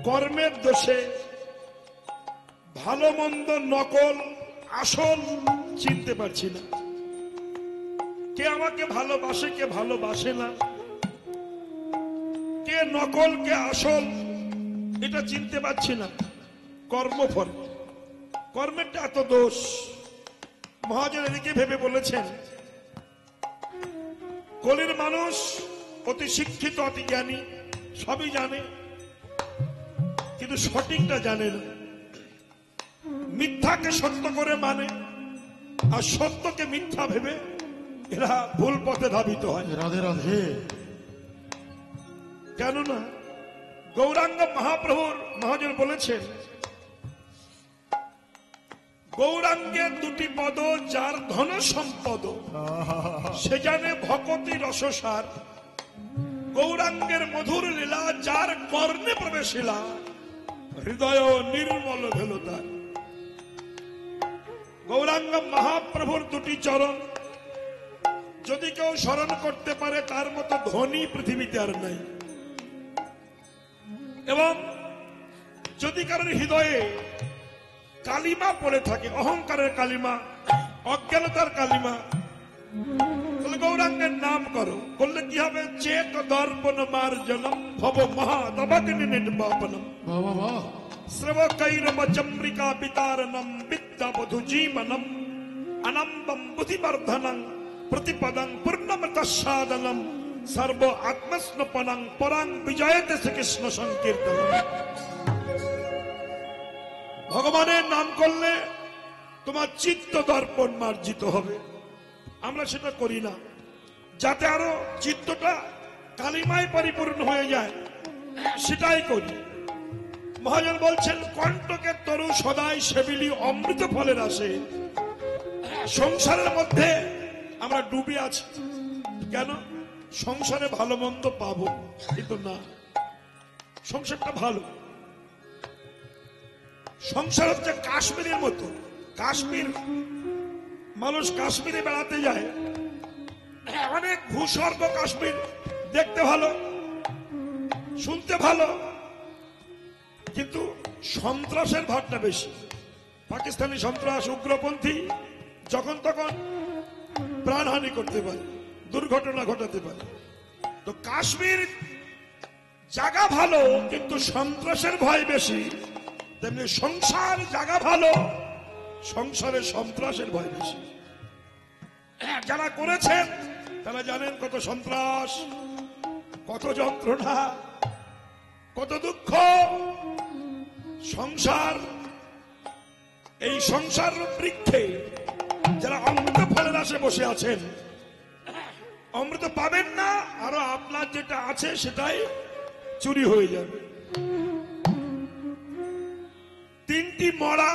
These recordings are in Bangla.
কর্মের দোষে ভালো মন্দ নকল আসল চিনতে পারছি না। কে আমাকে ভালোবাসে, কে ভালোবাসে না, কে নকল কে আসল এটা চিনতে পারছি না। কর্মফল, কর্মেরটা এত দোষ। মহাজন এদিকে ভেবে বলেছেন, কলির মানুষ অতি শিক্ষিত, অতি জ্ঞানী, সবই জানে, কিন্তু সঠিকটা জানে না। মিথ্যাকে সত্য করে মানে, আর সত্যকে মিথ্যা ভেবে এরা ভুল পথে ধাবিত হয়। রাধে রাধে। কেননা গৌরাঙ্গ মহাপ্রভুর মহাজন বলেছেন, গৌরাঙ্গের দুটি পদ যার ধন সম্পদ, সে জানে ভকতি রসসার। গৌরাঙ্গের মধুর লীলা যার কর্ণে প্রবেশিলা, হৃদয় নির্মল ভেল তার। গৌরাঙ্গ মহাপ্রভুর দুটি চরণ যদি কেউ স্মরণ করতে পারে, তার মতো ধনী পৃথিবীতে আর নাই। এবং যদি কারোর হৃদয়ে কালিমা পড়ে থাকে, অহংকারের কালিমা, অজ্ঞানতার কালিমা, তাহলে গৌরাঙ্গের নাম করো। করলে কি হবে? চেত দর্পণ মার্জনম ভব মহাদবগ্নি নির্বাপনম শ্রবকৈরম চম্রিকা বিতারণম বিদ্যাবধু জীবনম অনম্বম বুদ্ধিবর্ধনং প্রতিপদং পূর্ণমৃতসাদনম সর্ব আত্মস্নপনং পরাং বিজয়তে শ্রীকৃষ্ণ সংকীর্তন। ভগবানের নাম করলে তোমার চিত্ত দর্পণ মার্জিত হবে। আমরা সেটা করি না, যাতে আরো চিত্তটা কালিমায় পরিপূর্ণ হয়ে যায়, সেটাই করি। মহাজন বলছেন, কণ্টকের তরু সদাই সেবিলি অমৃত ফলের আসে। সংসারের মধ্যে আমরা ডুবে আছি। কেন? সংসারে ভালো মন্দ পাবো, কিন্তু না, সংসারটা ভালো। সংসার হচ্ছে কাশ্মীরের মতো। কাশ্মীর মানুষ কাশ্মীরে বেড়াতে যায়, অনেক ভূস্বর্গ কাশ্মীর, দেখতে ভালো, শুনতে ভালো, কিন্তু সন্ত্রাসের ভাবটা বেশি। পাকিস্তানি সন্ত্রাস, উগ্রপন্থী যখন তখন প্রাণহানি করতে পারে, দুর্ঘটনা ঘটাতে পারে। তো কাশ্মীর জায়গা ভালো, কিন্তু সন্ত্রাসের ভয় বেশি। তেমনি সংসার জায়গা ভালো, সংসারে সন্ত্রাসের ভয় বেশি। যারা করেছেন তারা জানেন কত সন্ত্রাস, কত যন্ত্রণা, কত দুঃখ। সংসার, এই সংসার বৃক্ষে যারা অমৃত ফলের আশে বসে আছেন, অমৃত পাবেন না, আরো আপনার যেটা আছে সেটাই চুরি হয়ে যাবে। তিনটি মরা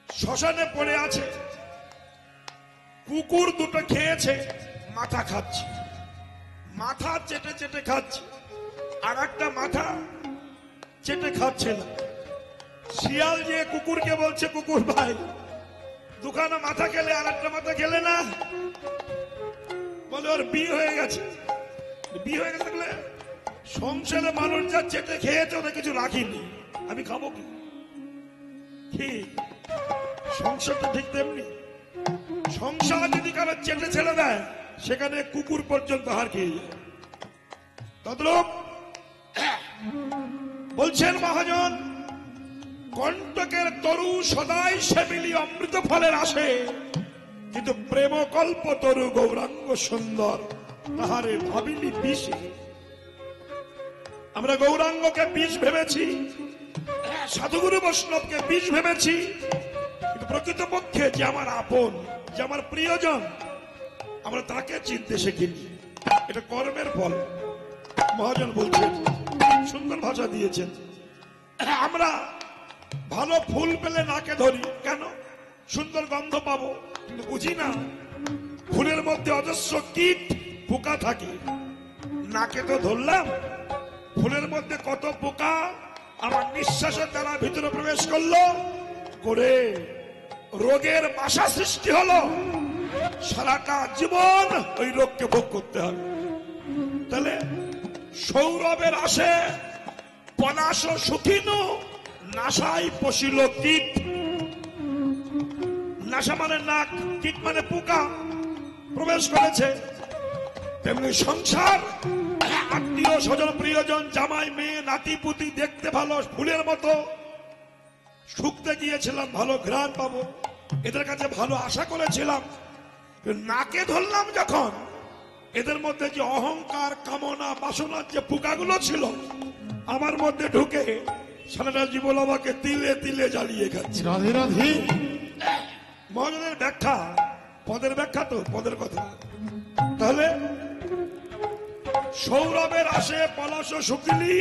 শ্মশানে পড়ে আছে, কুকুর দুটো খেয়েছে, মাথা খাচ্ছে, মাথা চেটে চেটে খাচ্ছে, আর একটা মাথা চেটে খাচ্ছে না। শিয়াল যে কুকুরকে বলছে, কুকুর ভাই দুখানা মাথা খেলে আর একটা মাথা খেলে না, বলে ওর বিয়ে হয়ে গেছে। বিয়ে হয়ে গেছে বলে সংসারে মানুষ যা চেটে খেয়েছে ওটা কিছু রাখিনি, আমি খাবো কি? ঠিক সংসারটা ঠিক তেমনি। সংসার যদি কারো চেটে ছেড়ে দেয়, সেখানে কুকুর পর্যন্ত হার খেয়ে যায়। তদ্রূপ বলছেন মহাজন, কণ্টকের তরু সদাই সেবিলি অমৃত ফলের আসে, কিন্তু প্রেম কল্প তরু গৌরাঙ্গ সুন্দর তাহারে ভাবিলি বিষে। আমরা গৌরাঙ্গকে বিষ ভেবেছি, সাধুগুরু বৈষ্ণবকে বিষ ভেবেছি, কিন্তু প্রকৃতপক্ষে যে আমার আপন, যে আমার প্রিয়জন, আমরা তাকে চিনতে শিখিনি। এটা কর্মের ফল। মহাজন বলছেন, সুন্দর ভাষা দিয়েছেন, আমরা ভালো ফুল পেলে নাকে ধরি, কেন? সুন্দর গন্ধ পাবো, কিন্তু বুঝি না ফুলের মধ্যে অজস্র কীট পোকা থাকে। নাকে তো ধরলাম, ফুলের মধ্যে কত পোকা আমার নিঃশ্বাসের দ্বারা ভিতরে প্রবেশ করলো, করে রোগের বাসা সৃষ্টি হলো। সারাটা জীবন ওই রোগকে ভোগ করতে হবে। তাহলে সৌরভের আসে পলাশ শুকিনো নাসায় পশিল কীট। নাসা মানে নাক, কীট মানে পোকা প্রবেশ করেছে। তেমনি সংসার, আত্মীয় স্বজন প্রিয়জন, জামাই মেয়ে নাতি পুতি দেখতে ভালো ফুলের মতো, শুকতে গিয়েছিলাম ভালো ঘ্রাণ পাবো, এদের কাছে ভালো আশা করেছিলাম। নাকে ধরলাম যখন, এদের মধ্যে যে অহংকার কামনা বাসনার যে পোকাগুলো ছিল আমার মধ্যে ঢুকে সারাটা জীবন আমাকে তিলে তিলে জ্বালিয়ে খাচ্ছে। রাধে রাধে। মহাজনের ব্যাখ্যা, পদের ব্যাখ্যা তো পদের কথা। তাহলে সৌরভের আসে পলাশ শুকিলি,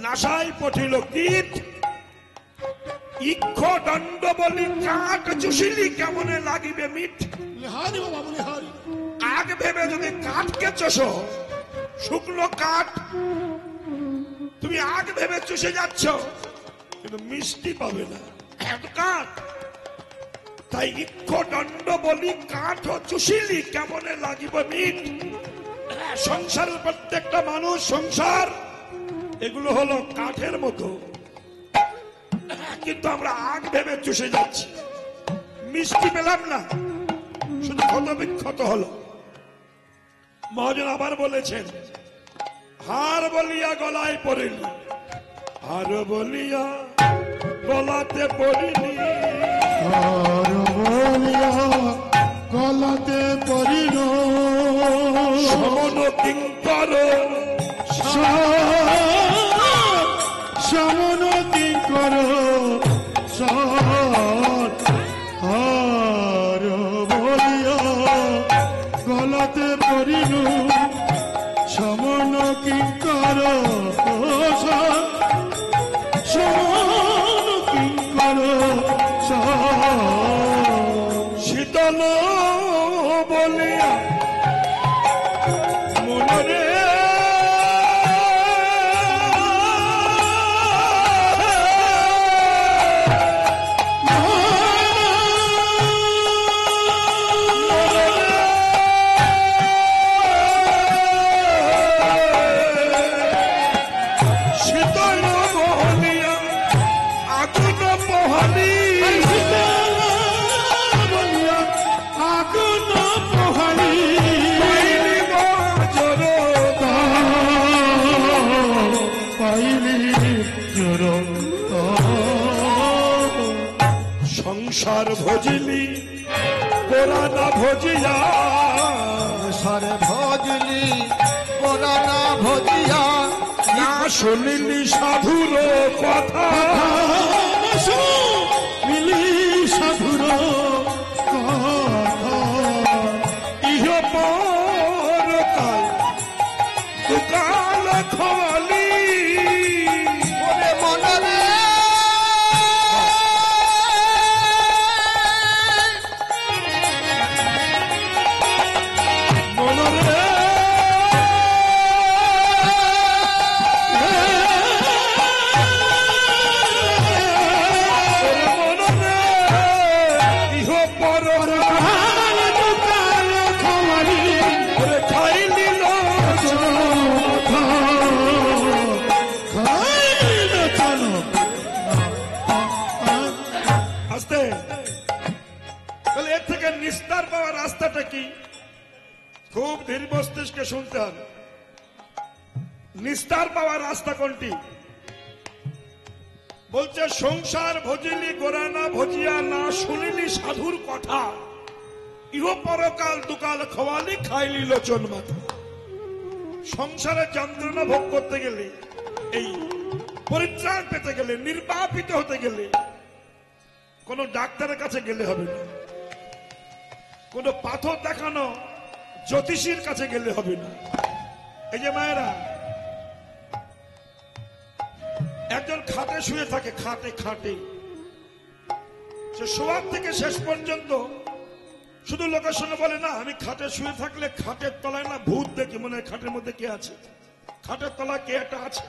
নাসায় পঠিল কীট, ইক্ষ দণ্ড বলি কাঠ চুষিলি কেমনে লাগিবে মিঠ। লেহারি বাবা লেহারি। আগ ভেবে যদি কাঠকে চষো, শুকনো কাঠ তুমি আগ ভেবে চুষে যাচ্ছ, কিন্তু মিষ্টি পাবে না, এত কাঠ। তাই ইক্ষ দণ্ড বলি কাঠ চুষিলি কেমনে লাগিব মিঠ। সংসারের প্রত্যেকটা মানুষ, সংসার এগুলো হলো কাঠের মতো, কিন্তু আমরা আগ ভেবে চুষে যাচ্ছি, মিষ্টি পেলাম না, শুধু ক্ষত বিক্ষত হলো। মহাজন আবার বলেছেন, হার বলিয়া গলায় পড়িনি, হার বলিয়া গলাতে পড়িনি, আর বলিয়া গলাতে পড়িল, সমন কিঙ্কর সমন কিঙ্কর আর বলিয়া গলাতে পড়িল, সমন কিঙ্কর সমন কিঙ্কর শীতল বলিয়া মনরে শীতল বলিয়া আগুন পোহালি, আগুন পোহালি, পাইলি বজ্র পাইলি জোর সংসার ভজিলি গোরা না ভজিয়া, সারে ভজলি ওরা না ভজিয়া, না শুনিলি সাধুর কথা, মিলি সাধুর কথা, ইহ পরকাল দুকাল খোয়ালি, ওরে মনরে মনরে মনরে ইহ পরকাল দুকাল খোয়ালি, করে খাইলি আস্তে। তাহলে এর থেকে নিস্তার পাওয়ার রাস্তাটা কি? খুব ধীর মস্তিষ্কে শুনতে হবে। নিস্তার পাওয়ার রাস্তা কোনটি? বলছে সংসার ভজিলি গোরানা ভজিয়া, না শুনিলি সাধুর কথা, ইহ পরকাল দুকাল খোয়ালি খাইলি লোচন মাথা। সংসারের যন্ত্রণা ভোগ করতে গেলে, এই পরিত্রাণ পেতে গেলে, নির্বাপিত হতে গেলে কোন ডাক্তারের কাছে গেলে হবে না, কোন পাথর দেখানো জ্যোতিষীর কাছে গেলে হবে না। এই যে মায়েরা, একজন খাটে শুয়ে থাকে, খাটে খাটে, সে শোয়ার থেকে শেষ পর্যন্ত শুধু লোকের সঙ্গে বলে, না আমি খাটে শুয়ে থাকলে খাটের তলায় না ভূত দেখি, মনে হয় খাটের মধ্যে কে আছে, খাটের তলায় কে একটা আছে,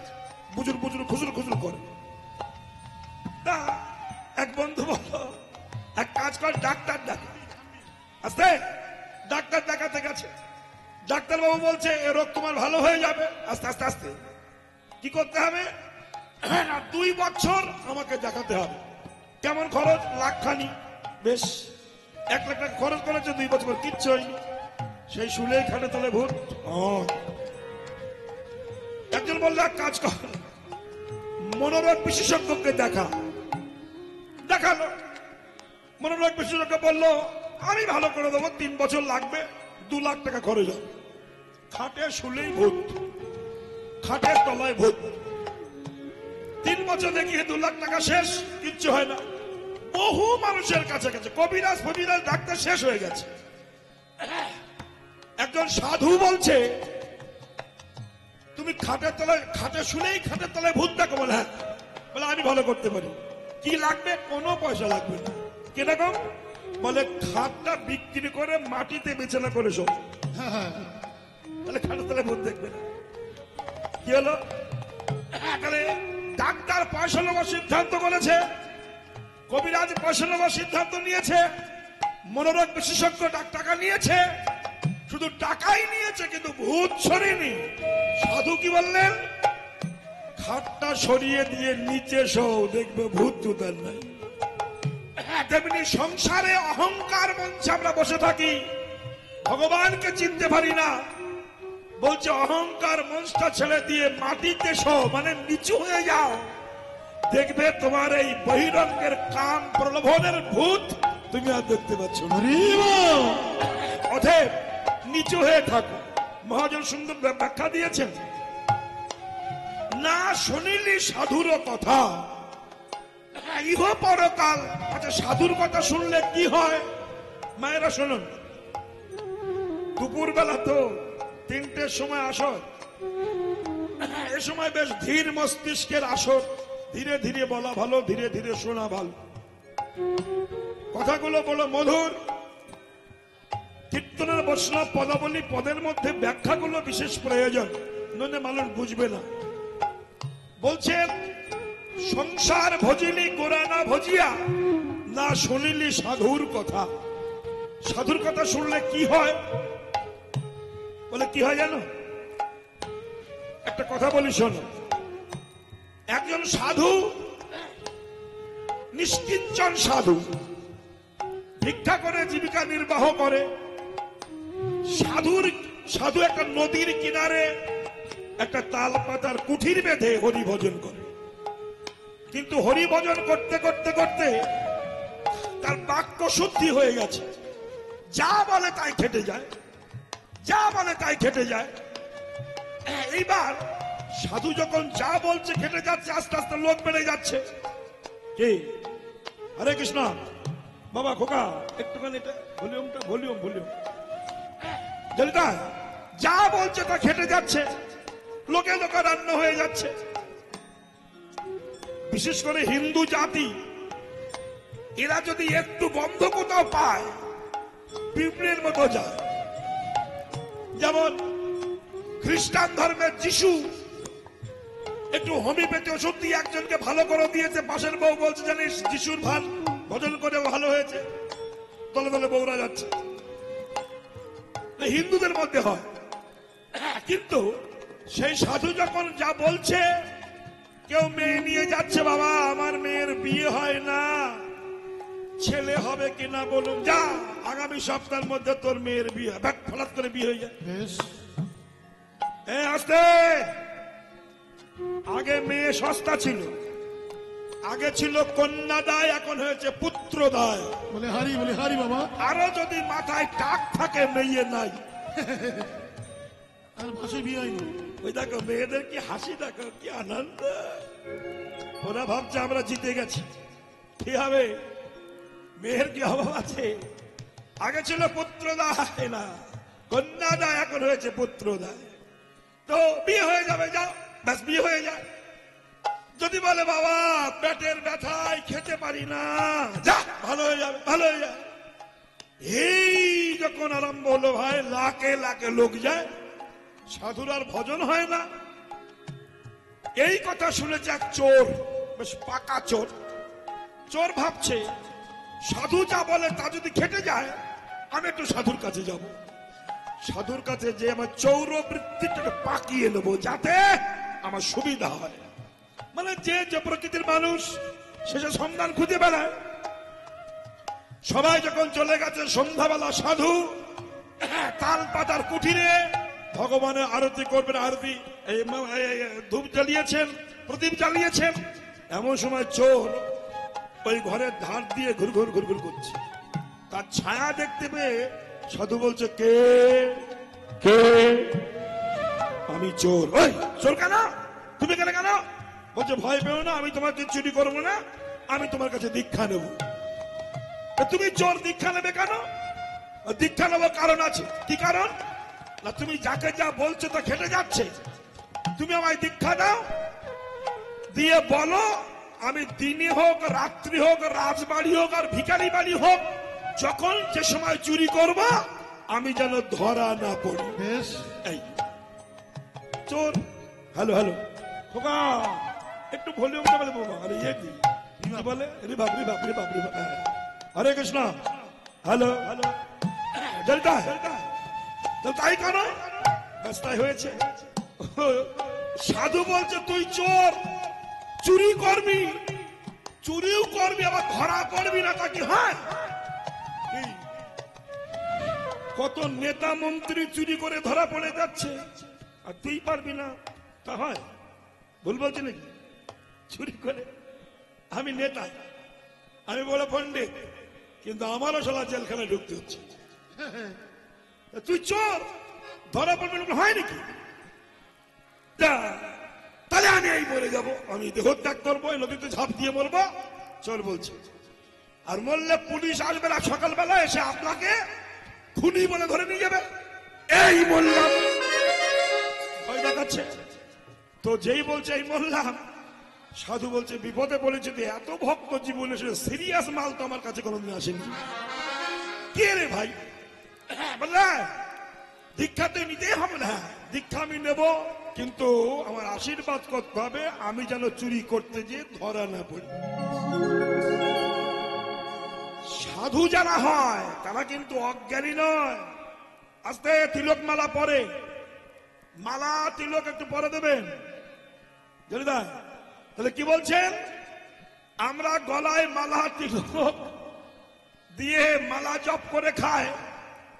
বুজুর বুজুর খুজুর খুজুর করে। তা এক বন্ধু বলল, এক কাজ কর, ডাক্তার দেখা। আস্তে, ডাক্তার দেখাতে গেছে, ডাক্তার বাবু বলছে এ রোগ তোমার ভালো হয়ে যাবে আস্তে আস্তে আস্তে। কি করতে হবে? হ্যাঁ না, 2 বছর আমাকে দেখাতে হবে। কেমন খরচ? লাখখানি। বেশ, 1 লাখ টাকা খরচ করেছে, 2 বছর কিচ্ছু হয়নি। সেই শুলেই খাটে তলে ভূত। একজন বললো এক কাজ কর, মনোরোগ বিশেষজ্ঞকে দেখালো। মনোরোগ বিশেষজ্ঞ বললো আমি ভালো করে দেবো, 3 বছর লাগবে, 2 লাখ টাকা খরচ হবে। খাটে শুলেই ভূত, খাটের তলায় ভূত। 3 বছর দেখিয়ে 2 লাখ টাকা শেষ, কিচ্ছু হয় না। বহু মানুষের কাছে গেছে, কবিরাজ ফবিরাজ ডাক্তার শেষ হয়ে গেছে। একজন সাধু বলছে তুমি খাটের তলায়, খাটে শুলেই খাটের তলায় ভূত দেখো। বলে হ্যাঁ। বলে আমি ভালো করতে পারি। কি লাগবে? কোনো পয়সা লাগবে না। কিরকম? বলে খাটটা বিক্রি করে মাটিতে বিছানা করে শোন, তাহলে খাটের তলায় ভূত দেখবে না। কি হলো? ডাক্তার পয়সা নেওয়ার সিদ্ধান্ত করেছে, কবিরাজ পয়সা নেওয়ার সিদ্ধান্ত নিয়েছে, মনোরোগ বিশেষজ্ঞ টাকা নিয়েছে, শুধু টাকাই নিয়েছে কিন্তু ভূত সরেনি। সাধু কি বললেন? খাটটা সরিয়ে দিয়ে নিচে শো, দেখবে ভূত তুতার নাই। তেমনি সংসারে অহংকার মঞ্চে আমরা বসে থাকি, ভগবানকে চিনতে পারি না। বলছে অহংকার মঞ্চটা ছেড়ে দিয়ে মাটিতে শো, মানে নিচু হয়ে যাও, দেখবে তোমার এই বহিরঙ্গের কাম প্রলোভনের ভূত তুমি আর দেখতে পাচ্ছ না। অতএব নিচু হয়ে থাকো। মহাজন সুন্দর ব্যাখ্যা দিয়েছেন, না শুনিলি সাধুর কথা, ইহ পরকাল। আচ্ছা, সাধুর কথা শুনলে কি হয়? মায়েরা শুনুন, দুপুর বেলা তো 3টের সময় আসর, এ সময় বেশ ধীর মস্তিষ্কের আসর। ধীরে ধীরে বলা ভালো, ধীরে ধীরে শোনা ভালো। কথাগুলো বলো মধুর। কীর্তনের বৈষ্ণব পদাবলী পদের মধ্যে ব্যাখ্যাগুলো বিশেষ প্রয়োজন, নইলে মানুষ বুঝবে না। বলছেন সংসার ভজিলি গোরা না ভজিয়া, না শুনিলি সাধুর কথা। সাধুর কথা শুনলে কি হয়? বলে কি হয় জানো? একটা কথা বলি শোনো। একজন সাধু, নিষ্কিঞ্চন সাধু, ভিক্ষা করে জীবিকা নির্বাহ করে। সাধু একটা নদীর কিনারে একটা তাল পাতার কুঠির বেঁধে হরিভজন করে। কিন্তু হরিভজন করতে করতে করতে তার বাক্য শুদ্ধি হয়ে গেছে, যা বলে তাই খেটে যায়, যা বলে তাই খেটে যায়। এইবার সাধু যখন যা বলছে খেটে যাচ্ছে, আস্তে আস্তে লোক বেড়ে যাচ্ছে। কি? হরে কৃষ্ণ বাবা, খোকা একটুখানি এটা ভলিউম জলিতা, যা বলছে তা খেটে যাচ্ছে, লোকে রান্না হয়ে যাচ্ছে। বিশেষ করে হিন্দু জাতি, এরা যদি একটু বন্ধ কোথাও পায়, পিঁপড়ের মতো যায়। যেমন খ্রিস্টান ধর্মের যিশু একটু হোমিওপ্যাথি ওষুধ দিয়ে একজনকে ভালো করে দিয়েছে, পাশের বউ বলছে জানিস যিশুর ভান ভজন করে ভালো হয়েছে, দলে দলে বউরা যাচ্ছে। হিন্দুদের মধ্যে হয়। কিন্তু সেই সাধু যখন যা বলছে, কেউ মেয়ে নিয়ে যাচ্ছে, বাবা আমার মেয়ের বিয়ে হয় না, ছেলে হবে কিনা বলুন, যা আগামী সপ্তাহের মধ্যে তোর মেয়ের বিয়ে, হঠাৎ করে বিয়ে হয়ে যায়। আসতে আগে মেয়ে সস্তা ছিল, আগে ছিল কন্যাদায়, এখন হয়েছে পুত্রদায়। বলে হারি বাবা। আরো যদি মাথায় টাক থাকে, মেয়ে নাই, আর ভাষে বিয়ে হয়নি। ওই দেখো মেয়েদের কি হাসি, দেখো কি আনন্দ। ওরা ভাবছে আমরা জিতে গেছি। কি হবে? মেয়ের কি অভাব আছে? আগে ছিল পুত্রদায়, না কন্যাদায়, এখন হয়েছে পুত্রদায়। তো বিয়ে হয়ে যাবে, যাও ব্যাস বিয়ে হয়ে যায়। যদি বলে বাবা পেটের ব্যথায় খেতে পারি না, যা ভালো হয়ে যাবে, ভালো হয়ে যায়। এই যখন আরম্ভ হলো ভাই, লাখে লাখে লোক যায়, সাধুর আর ভজন হয় না। এই কথা শুনেছে এক চোর, বেশ পাকা চোর। চোর ভাবছে সাধু যা বলে তা যদি খেটে যায়, আমি একটু সাধুর কাছে যাব। সাধুর কাছে যে আমার চৌরবৃত্তিটাকে পাকিয়ে নেবো, যাতে আমার সুবিধা হয়। মানে যে যে প্রকৃতির মানুষ শেষে সন্ধান খুঁজে বেড়ায়। সবাই যখন চলে গেছে, সন্ধ্যাবেলা সাধু তাল পাতার কুঠিরে ভগবানের আরতি করবেন। আরতি ধূপ জ্বালিয়েছেন, প্রদীপ জ্বালিয়েছেন। এমন সময় চোর ওই ঘরের ধার দিয়ে ঘুরঘুর ঘুরঘুর করছে। তার ছায়া দেখতে পেয়ে সাধু বলছে, কে কে? আমি চোর। ওই চোর কেন? তুমি কেন কেন? বলছে, ভয় পেও না, আমি তোমাকে চুরি করবো না, আমি তোমার কাছে দীক্ষা নেব। তুমি চোর, দীক্ষা নেবে কেন? দীক্ষা নেবার কারণ আছে। কি কারণ? না তুমি যাকে যা বলছো তা খেটে যাচ্ছে। তুমি আমায় দীক্ষা দাও, দিয়ে বলো আমি দিনে হোক, রাত্রি হোক, রাজবাড়ি হোক আর ভিখারি বাড়ি হোক, যখন যে সময় চুরি করব আমি যেন ধরা না পড়ি। বেশ, এই চোর। হ্যালো হ্যালো খোকা, একটু ভলিউম বলে বাবা। আরে ইয়ে কি বলে? রে বাপ রে বাপ রে বাপ রে বাপ। হরে কৃষ্ণ। হ্যালো হ্যালো জলটা তাই কেন? রাস্তায় হয়েছে। সাধু বলছে, তুই চোর, চুরি করবি, চুরিও করবি, আবার ধরা পড়বি না, তা কি হয়? কত নেতা মন্ত্রী চুরি করে ধরা পড়ে যাচ্ছে, আর তুই পারবি না, তা হয়? ভুল বলছি নাকি? চুরি করে আমি নেতা, আমি বড় পণ্ডিত, কিন্তু আমারও শালা জেলখানায় ঢুকতে হচ্ছে। তুই চোর, ধরা পড়বে না, হয় নাকি? তাহলে আমি এই মরে যাবো, আমি দেহত্যাগ করবো, নদীতে ঝাঁপ দিয়ে মরবো, চোর বলছে। আর মরলে পুলিশ আসবে না, সকালবেলা এসে আপনাকে খুনি বলে ধরে নিয়ে যাবে। এই বললাম, ভয় দেখাচ্ছে তো। যেই বলছে এই বললাম, সাধু বলছে, বিপদে পড়েছে, এত ভক্ত জীবনে সিরিয়াস মাল তো আমার কাছে কোনোদিন আসেনি। কে রে ভাই? বললে দীক্ষা তো নিতেই হবে না। দীক্ষা আমি নেব, কিন্তু আমার আশীর্বাদ করতে হবে আমি যেন চুরি করতে গিয়ে ধরা না পড়ি। সাধু যারা হয় তারা কিন্তু অজ্ঞানী নয়। আস্তে তিলক মালা পরে, মালা তিলক একটু পরে দেবেন। জরিদা তাহলে কি বলছেন? আমরা গলায় মালা তিলক দিয়ে মালা জপ করে খায়,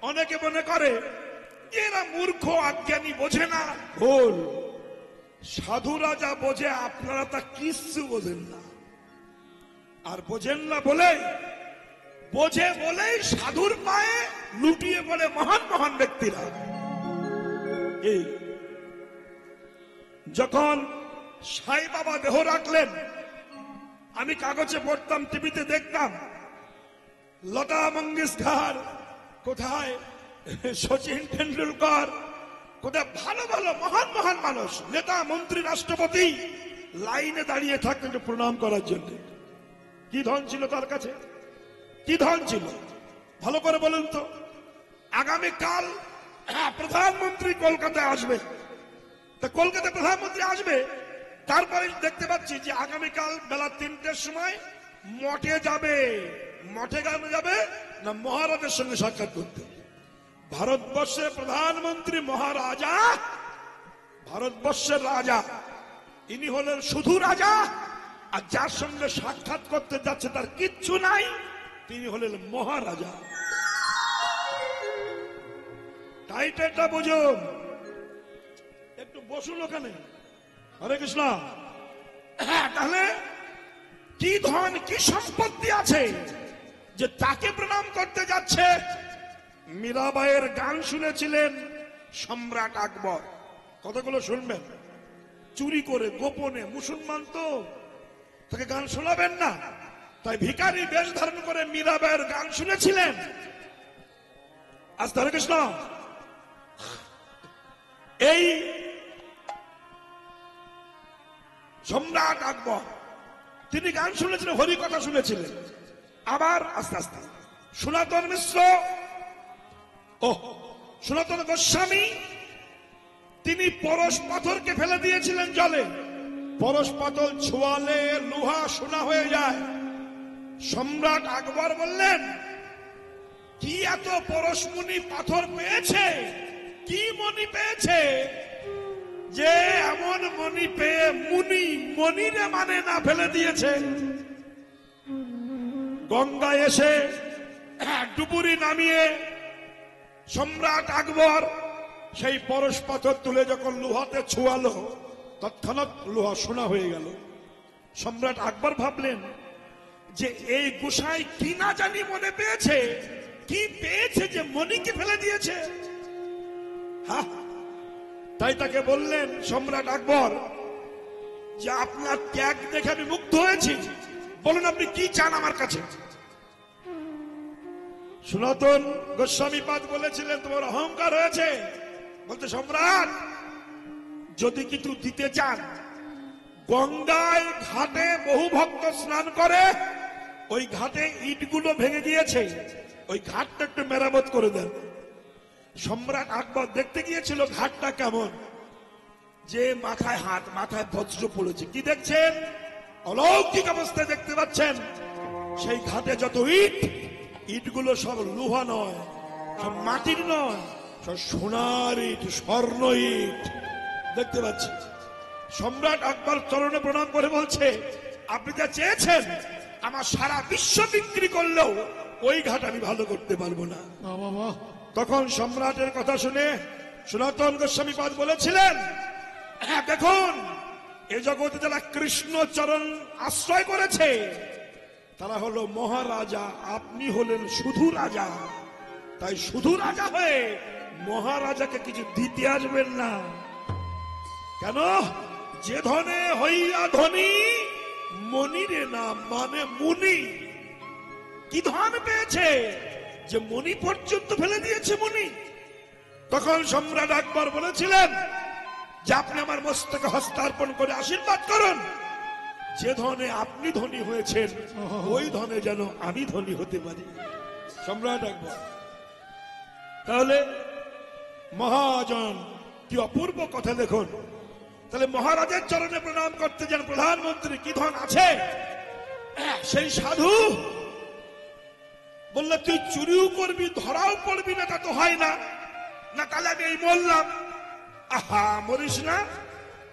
অনেকে মনে করে এরা মূর্খ অজ্ঞানী, বোঝে না। ভুল। সাধুরা যা বোঝে আপনারা তা কিচ্ছু বোঝেন না। আর বোঝেন না বলে, বোঝে বলেই সাধুর পায়ে লুটিয়ে পড়ে মহান মহান ব্যক্তিরা। এই যখন সাই বাবা দেহ রাখলেন, আমি কাগজে পড়তাম, টিভিতে দেখতাম, লতা মঙ্গেশকর কোথায়, সচিন টেন্ডুলকর কোথায়, ভালো ভালো মহান মহান মানুষ, নেতা মন্ত্রী রাষ্ট্রপতি লাইনে দাঁড়িয়ে থাকতেন প্রণাম করার জন্য। কি ধন ছিল তার কাছে, কি ধন ছিল ভালো করে বলুন তো। আগামীকাল প্রধানমন্ত্রী কলকাতায় আসবে, তা কলকাতায় প্রধানমন্ত্রী আসবে, তারপরে দেখতে পাচ্ছি যে আগামীকাল বেলা 3টের সময় মঠে যাবে। মঠে কেন যাবে? না মহারাজের সঙ্গে সাক্ষাৎ করতে। ভারতবর্ষের প্রধানমন্ত্রী মহারাজা, ভারতবর্ষের রাজা, ইনি হলেন শুধু রাজা, আর যার সঙ্গে সাক্ষাৎ করতে যাচ্ছে তার কিচ্ছু নাই, তিনি হলেন মহারাজা। টাইটেলটা বুঝুন। একটু বসুন ওখানে। হরে কৃষ্ণ। তাহলে কি ধন কি সম্পত্তি আছে যে তাকে প্রণাম করতে যাচ্ছে? মীরাবাইয়ের গান শুনেছিলেন সম্রাট আকবর, কতগুলো শুনবেন, চুরি করে গোপনে, মুসলমান তো তাকে গান শোনাবেন না, তাই ভিখারি বেশ ধারণ করে মীরাবাইয়ের গান শুনেছিলেন। আজ হরে কৃষ্ণ। এই সম্রাট আকবর তিনি গান শুনেছিলেন, হরি কথা শুনেছিলেন। আবার আস্তে আস্তে সনাতন মিশ্র, সনাতন গোস্বামী, তিনি পরশ পাথরকে ফেলে দিয়েছিলেন জলে। পরশ পাথর ছোঁয়ালে লোহা সোনা হয়ে যায়। সম্রাট আকবর বললেন, কি এত পরশমণি পাথর পেয়েছে, কি মণি পেয়েছে? যে এমন মণি পেয়ে মণিরে মানে না ফেলে দিয়েছে, গঙ্গায় এসে ডুবুরি নামিয়ে সম্রাট আকবর সেই পরশ পাথর তুলে যখন লোহাতে ছোঁয়ালো, তৎক্ষণাৎ লোহা সোনা হয়ে গেল। সম্রাট আকবর ভাবলেন যে এই গোসাই কি না জানি মনে পেয়েছে, কি পেয়েছে যে মণিকে ফেলে দিয়েছে। হ্যাঁ, তাই তাকে বললেন সম্রাট আকবর যে আপনার ত্যাগ দেখে আমি মুগ্ধ হয়েছি, বলুন আপনি কি চান আমার কাছে। সনাতন গোস্বামীপাদ বলেছিলেন তোমার অহংকার হয়েছে, বলতে সম্রাট যদি কিছু দিতে চান, গঙ্গায় ঘাটে বহু ভক্ত স্নান করে, ওই ঘাটে ইটগুলো ভেঙে গিয়েছে, ওই ঘাটটা একটু মেরামত করে দেন। সম্রাট আকবর দেখতে গিয়েছিল ঘাটটা কেমন, যে মাথায় হাত, মাথায় বজ্র পড়েছে। কি দেখছেন? অলৌকিক অবস্থায় দেখতে পাচ্ছেন সেই ঘাটে যত ইটগুলো সব লোহা নয়, সব মাটির নয়, সব সোনার ইট, স্বর্ণ ইট দেখতে পাচ্ছি। সম্রাট আকবর চরণে প্রণাম করে বলছে আপনি যা চেয়েছেন আমার সারা বিশ্ব বিক্রি করলেও ওই ঘাট আমি ভালো করতে পারবো না। বাবা, তখন সম্রাটের কথা শুনে সনাতন গোস্বামীপাদ বলেছিলেন, হ্যাঁ দেখুন এ জগতে যারা কৃষ্ণ চরণ আশ্রয় করেছে তারা হলো মহারাজা, আপনি হলেন শুধু রাজা। তাই শুধু রাজা হয়ে মহারাজাকে কিছু দিতে আসবেন না। কেন? যে ধনে হইয়া ধনী মনিরে নাম মানে মুনি। কি ধন পেয়েছে যে মণি পর্যন্ত ফেলে দিয়েছে মুনি। তখন সম্রাট আকবর বলেছিলেন যে আপনি আমার মস্তকে হস্তার্পণ করে আশীর্বাদ করুন, যে ধনে আপনি ধনী হয়েছেন ওই ধনে যেন আমি ধনী হতে পারি। সম্রাট আকবর তাহলে মহাজন কি অপূর্ব কথা দেখুন। তাহলে মহারাজের চরণে প্রণাম করতে যেন প্রধানমন্ত্রী কি ধন আছে, সেই সাধু বললে তুই চুরিও করবি ধরাও পড়বি না, তা তো হয় না। না তাহলে আমি এই বললাম, আহা মরিস না,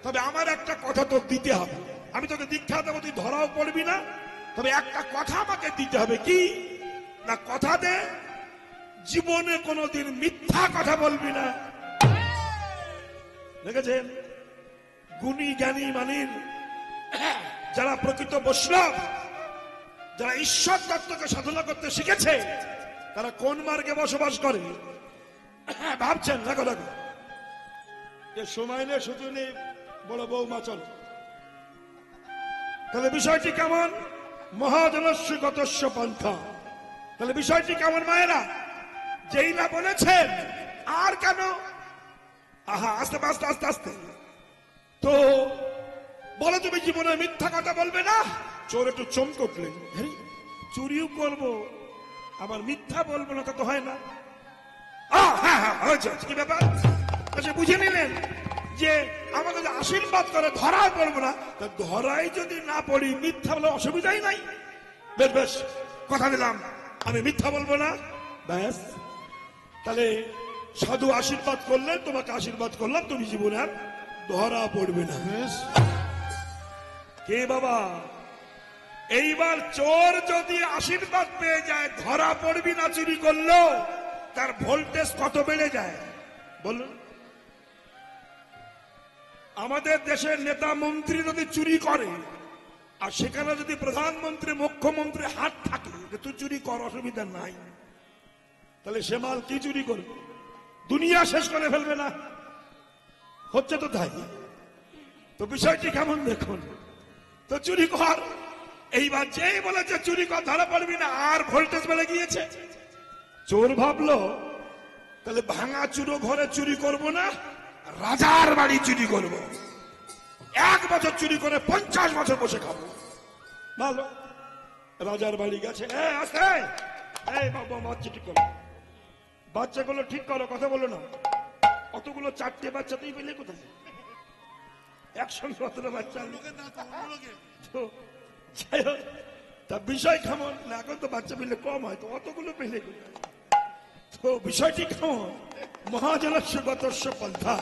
তবে আমার একটা কথা তো দিতে হবে। আমি তোকে দীক্ষা দেবো, তুই ধরাও পড়বি না, তবে একটা কথা আমাকে দিতে হবে। কি না? কথা দে জীবনে কোনোদিন মিথ্যা কথা বলবি না। দেখেছেন গুণী জ্ঞানী মানির যারা প্রকৃত বৈষ্ণব, যারা ঈশ্বর তত্ত্বকে সাধনা করতে শিখেছে, তারা কোন মার্গে বসবাস করে ভাবছেন? দেখো দেখো, যে সময় নেই, শুধু নেই, বড় বৌমা চল। তাহলে বিষয়টি কেমন? মহাজনস্য গতস্য পন্থা। তাহলে বিষয়টি কেমন মায়েরা? যেই না বলেছেন আর কেন, আহা আস্তে আস্তে আস্তে আস্তে তো বলো তুমি জীবনে মিথ্যা কথা বলবে না। চোর একটু চমকে উঠলেন, চুরিও করবো আবার মিথ্যা বলবো না, তা তো হয় না। হ্যাঁ হ্যাঁ হয়েছে, কি ব্যাপার? বুঝে নিলেন যে আমাকে যে আশীর্বাদ করে ধরায় পড়বো না, তা ধরাই যদি না পড়ি মিথ্যা বলে অসুবিধাই নাই। বেশ বেশ, কথা দিলাম আমি মিথ্যা বলবো না। ব্যাস, তাহলে সাধু আশীর্বাদ করলেন, তোমাকে আশীর্বাদ করলাম, তুমি জীবনে আর ধরা পড়বে না। বেশ, কে বাবা? এইবার চোর যদি আশীর্বাদ পেয়ে যায়, ধরা পড়বি না চুরি করলো, তার ভোল্টেজ কত বেড়ে যায় বলুন। আমাদের দেশের নেতা মন্ত্রী যদি চুরি করে, আর সেখানে যদি প্রধানমন্ত্রী মুখ্যমন্ত্রী হাত থাকে যে তুই চুরি কর, অসুবিধা নাই, তাহলে সে মাল কি চুরি করবে? দুনিয়া শেষ করে ফেলবে না? হচ্ছে তো তাই। তো বিষয়টি কেমন দেখুন। তো চুরি কর, এইবার যেই বলেছে চুরি কর, ধরা পড়বি না, আর ভোল্টেজ বেড়ে গিয়েছে। চোর ভাবলো তাহলে ভাঙা চুরো ঘরে চুরি করব না, রাজার বাড়ি চুরি করব। 1 বছর চুরি করে 50 বছর বসে খাবো। ভালো, রাজার বাড়ি গেছে। এই বাবা, বাচ্চা ঠিক করো, বাচ্চাগুলো ঠিক করো, কথা বলো না। অতগুলো 4টে বাচ্চা তুই পেলে কোথায়? একসঙ্গে অতটা বাচ্চা তো যাই হোক, তা বিষয় কেমন? এখন তো বাচ্চা পেলে কম হয়, তো অতগুলো পেলে তো বিষয়টি কেমন? মহাজনস্য গতস্য পন্থা।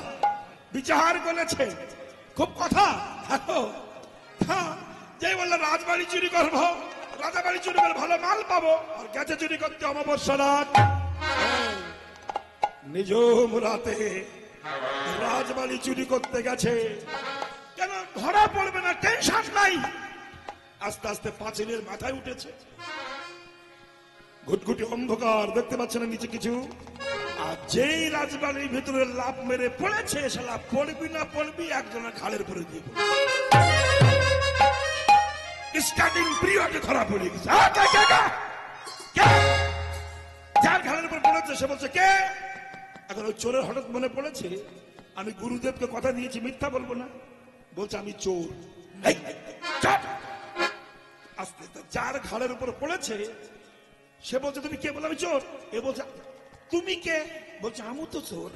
বিচার করেছে, খুব কথা। হ্যাঁ, যেই বললো রাজবাড়ি চুরি করবো, রাজাবাড়ি চুরি করে ভালো মাল পাবো, আর গেছে চুরি করতে অমাবস্যা রাত। নিজম রাতে রাজবাড়ি চুরি করতে গেছে, কেন ধরা পড়বে না, টেনশন নাই। আস্তে আস্তে পাঁচিলের মাথায় উঠেছে, ঘুটঘুটি অন্ধকার, দেখতে পাচ্ছে না নিচে কিছু। আর যেই রাজবাড়ির ভিতরে লাফ মেরে পড়েছে, শালা পড়বি না পড়বি একজনের ঘাড়ের পরে দিয়ে স্টার্টিং পিরিয়ডে ধরা পড়ে গেছে। যার ঘাড়ের উপর পড়েছে সে বলছে কে? এখন ওই চোরের হঠাৎ মনে পড়েছে, আমি গুরুদেবকে কথা দিয়েছি মিথ্যা বলবো না, বলছে আমি চোর। আস্তে আস্তে যার ঘাড়ের উপর পড়েছে সে বলছে তুমি কে? বলে আমি চোর। এ বলছে তুমি কে? বলছে আমি তো চোর।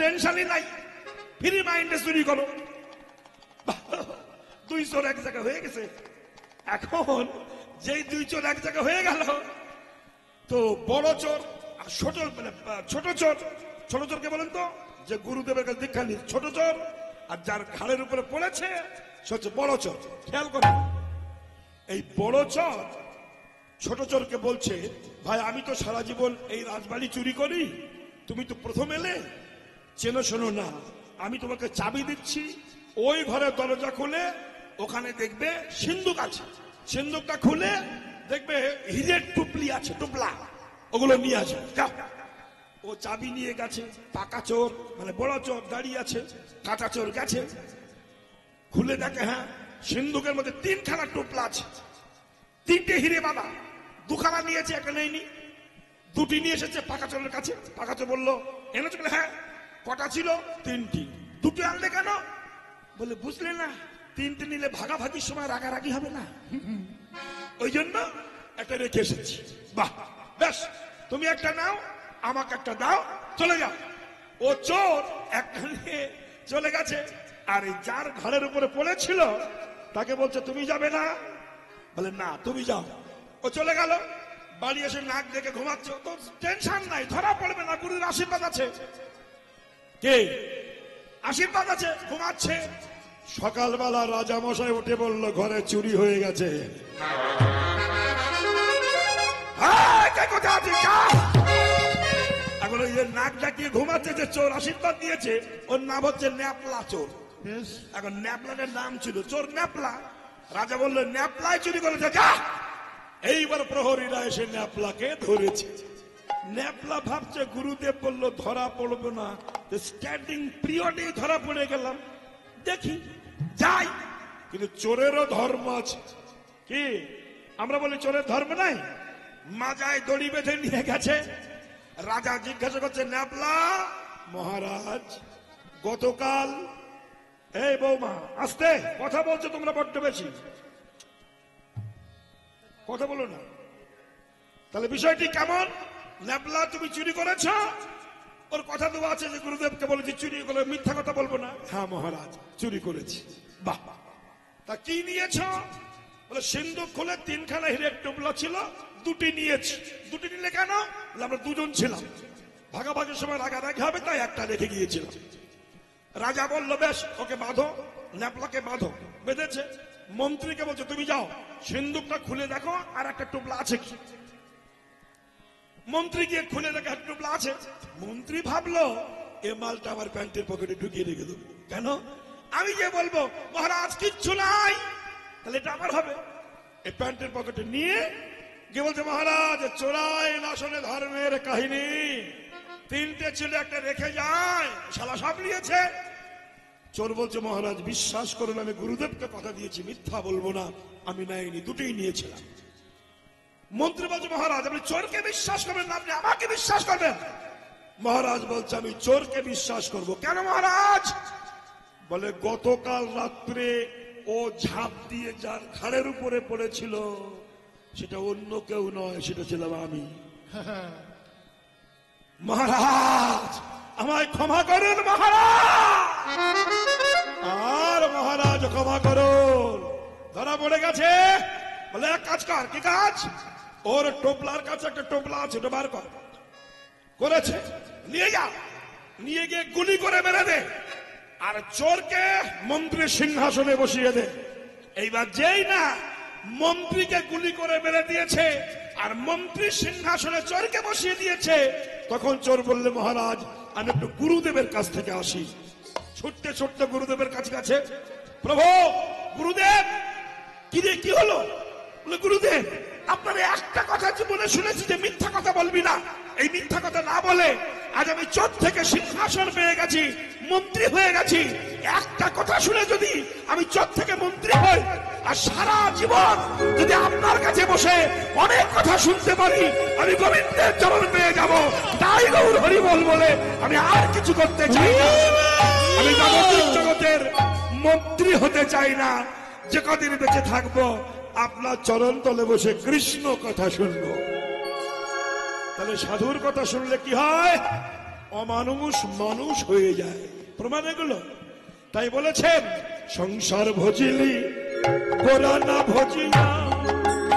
টেনশনই নাই, ফ্রি মাইন্ডে চুরি করো। দুই চোর এক জায়গায় হয়ে গেছে। এখন যেই দুই চোর এক জায়গায় হয়ে গেল, তো বড় চোর আর ছোট মানে ছোট চোর, ছোট চোরকে বলেন তো যে গুরুদেবের কাছে দীক্ষা নিন, ছোট চোর। আর যার ঘাড়ের উপরে পড়েছে সে হচ্ছে বড় চোর। খেয়াল করো, এই বড় চোর ছোট চোরকে বলছে ভাই আমি তো সারা জীবন এই রাজবাড়ি চুরি করি, তুমি তো প্রথম এলে, চেনো শোনো না, আমি তোমাকে চাবি দিচ্ছি, ওই ঘরের দরজা খুলে ওখানে দেখবে সিন্দুক আছে, সিন্দুকটা খুলে দেখবে হিরের টুপলি আছে, টুপলা, ওগুলো নিয়ে আসো। ও চাবি নিয়ে গেছে, পাকা চোর মানে বড় চোর দাঁড়িয়ে আছে, কাঁচা চোর গেছে, খুলে দেখে হ্যাঁ সিন্দুকের মধ্যে 3খানা টুপলা আছে, 3টে হিরে বাবা, 2খানা নিয়েছে, একটা নেয়নি, 2টি নিয়ে এসেছে পাকা চোরের কাছে। পাকা চোর বললো এনেছো? বলে হ্যাঁ। কটা ছিল? 3টি। 2টি আনলে কেন? বলে বুঝলে না, 3টে নিলে ভাগাভাগির সময় রাগারাগি হবে না, ওই জন্য একটা রেখে এসেছি। বাহ বেশ, তুমি একটা নাও, আমাকে একটা দাও, চলে যাও। ও চোর একটা নিয়ে চলে গেছে, আর এই যার ঘাড়ের উপরে পড়েছিল তাকে বলছে তুমি যাবে না? বলে না তুমি যাও। ও চলে গেল, বাড়ি এসে নাক দেখে ঘুমাচ্ছে, তো টেনশন নাই, ধরা পড়বে না, গুরুর আশীর্বাদ আছে। কে? আশীর্বাদ আছে, ঘুমাচ্ছে। সকালবেলা রাজা মশাই উঠে বলল ঘরে চুরি হয়ে গেছে। এখন ওই যে নাক ডাকিয়ে ঘুমাচ্ছে যে চোর আশীর্বাদ দিয়েছে, ওর নাম হচ্ছে ন্যাপলা চোর। এখন ন্যাপলার নাম ছিল চোর ন্যাপলা। রাজা বললো ন্যাপলাই চুরি করেছে, যা। এইবার প্রহরীরা এসে ন্যাপলাকে ধরেছে। ন্যাপলা ভাবছে গুরুদেব বলল ধরা পড়বো না, স্ট্যান্ডিং পিরিয়ডে ধরা পড়ে গেলাম, দেখি যাই। কিন্তু চোরেরও ধর্ম আছে। কি আমরা বলি চোরের ধর্ম নাই? মাজায় দড়ি বেঁধে নিয়ে গেছে। রাজা জিজ্ঞাসা করছে ন্যাপলা মহারাজ গতকাল, এই বৌমা আস্তে কথা বলছো তোমরা বড্ড বেশি, কথা বলো না। তাহলে বিষয়টি কেমন? ন্যাপলা তুমি চুরি করেছ? ওর কথা তো আছে যে গুরুদেবকে বলেছি চুরি করে, মিথ্যা কথা বলবো না। হ্যাঁ মহারাজ চুরি করেছি। বাহ, তা কি নিয়েছ? বলে সিন্দুক খুলে 3খানা হিরের টুপলা ছিল, 2টি নিয়েছি। 2টি নিলে কেন? বলে আমরা 2জন ছিলাম, ভাগাভাগির সময় রাগারাগি হবে তাই একটা রেখে গিয়েছিলাম। রাজা বলল বেশ, ওকে বাঁধো, ন্যাপলাকে বাঁধো। বেঁধেছে। মন্ত্রীকে বলছে তুমি যাও সিন্দুকটা খুলে দেখো আর একটা টুপলা আছে কি। মন্ত্রী গিয়ে খুলে দেখে একটা টুপলা আছে। মন্ত্রী ভাবলো এ মালটা আমার প্যান্টের পকেটে ঢুকিয়ে রেখে দেবো। কেন? আমি যে বলবো মহারাজ কিচ্ছু নাই, তাহলে এটা আমার হবে। এই প্যান্টের পকেটে নিয়ে গিয়ে বলছে মহারাজ চোরাই নাশনে ধর্মের কাহিনী, 3টে ছিল একটা রেখে যায়, শালা সব নিয়েছে। চোর বলছে মহারাজ বিশ্বাস করুন আমি গুরুদেবকে কথা দিয়েছি, মিথ্যা বলবো না, আমি নেইনি, 2টিই নিয়েছিলাম। মন্ত্রী বলছে মহারাজ আপনি চোরকে বিশ্বাস করবেন না, আপনি আমাকে বিশ্বাস করবেন। মহারাজ বলছে আমি চোরকে বিশ্বাস করব। কেন মহারাজ? বলে গতকাল রাত্রে ও ঝাঁপ দিয়ে যার ঘাড়ের উপরে পড়েছিল সেটা অন্য কেউ নয়, সেটা ছিলাম আমি। মহারাজ আমায় ক্ষমা করুন মহারাজ। আর মহারাজ ক্ষমা করুন, ধরা পড়ে গেছে। বলে এক কাজ কর। কি কাজ? ওর টোপলার কাছে একটা টোপলা আছে, ওটা বার কর। করেছে, নিয়ে যা। নিয়ে গিয়ে গুলি করে মেরে দে, আর চোরকে মন্ত্রীর সিংহাসনে বসিয়ে দে। এইবার যেই না মন্ত্রীকে গুলি করে মেরে দিয়েছে আর মন্ত্রীর সিংহাসনে চোরকে বসিয়ে দিয়েছে, তখন চোর বললে, মহারাজ আমি একটু গুরুদেবের কাছ থেকে আসি। ছুটতে ছুটতে গুরুদেবের কাছে গেছে। প্রভু, গুরুদেব, কি রে, কি হলো? বলে, গুরুদেব, আপনার একটা কথা জীবনে শুনেছি যে মিথ্যা কথা বলবি না। এই মিথ্যা কথা না বলে আজ আমি চোর থেকে সিংহাসন পেয়ে গেছি, মন্ত্রী হয়ে গেছি। একটা কথা শুনে যদি আমি চোর থেকে মন্ত্রী হই আর সারা জীবন যদি আপনার কাছে বসে অনেক কথা শুনতে পারি, আমি গোবিন্দের চরণ পেয়ে যাব। তাই গৌর হরি বল বলে আমি আর কিছু করতে চাই না। আমি জগতের মন্ত্রী হতে চাই না। যে কদিন বেঁচে থাকবো আপনার চরণ তলে বসে কৃষ্ণ কথা শুনবো। তাহলে সাধুর কথা শুনলে কি হয়? অমানুষ মানুষ হয়ে যায়। প্রমাণ এগুলো। তাই বলেছেন, সংসার ভজিলি গোরা না ভজিয়া,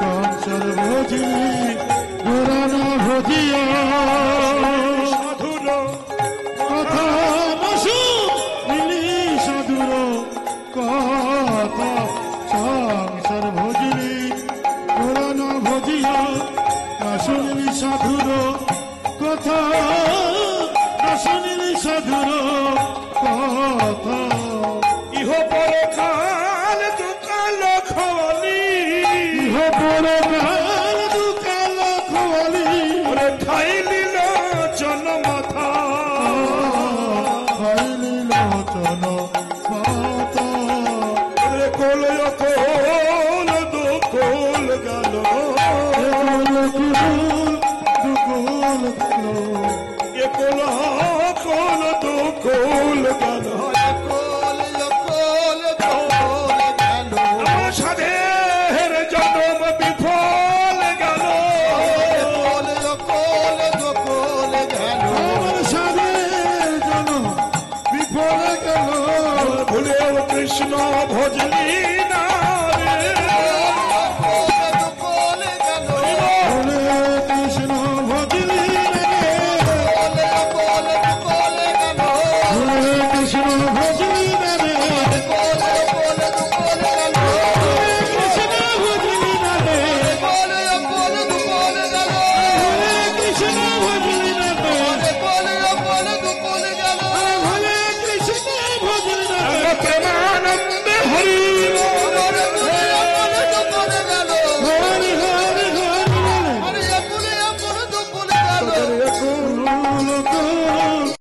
সংসার ভজিলি গোরা না ভজিয়া, সাধুর কথা শুনিলি সাধুর কথা। সংসার ভজিলি গোরা না ভজিয়া, না শুনিলি সাধুর কথা, না শুনিলি সাধুর কথা। ইহ পরকাল দুকাল খলি, ইহ পরকাল দুকাল খোয়ালি, ওরে ঠাই নিল জন মাথা, খাইলি লোচন মাতা। ওরে কোল কোল দুকোল গেল, দুকুল গেল, এ কোল কোল দুকোল গেল। কোল কোল কোল গেল, আমার সাধের জনম বিফল গেল, কোল কোল কোল গেল, আমার সাধের জন্য বিফলে গেল। ভুলেও কৃষ্ণ ভজলি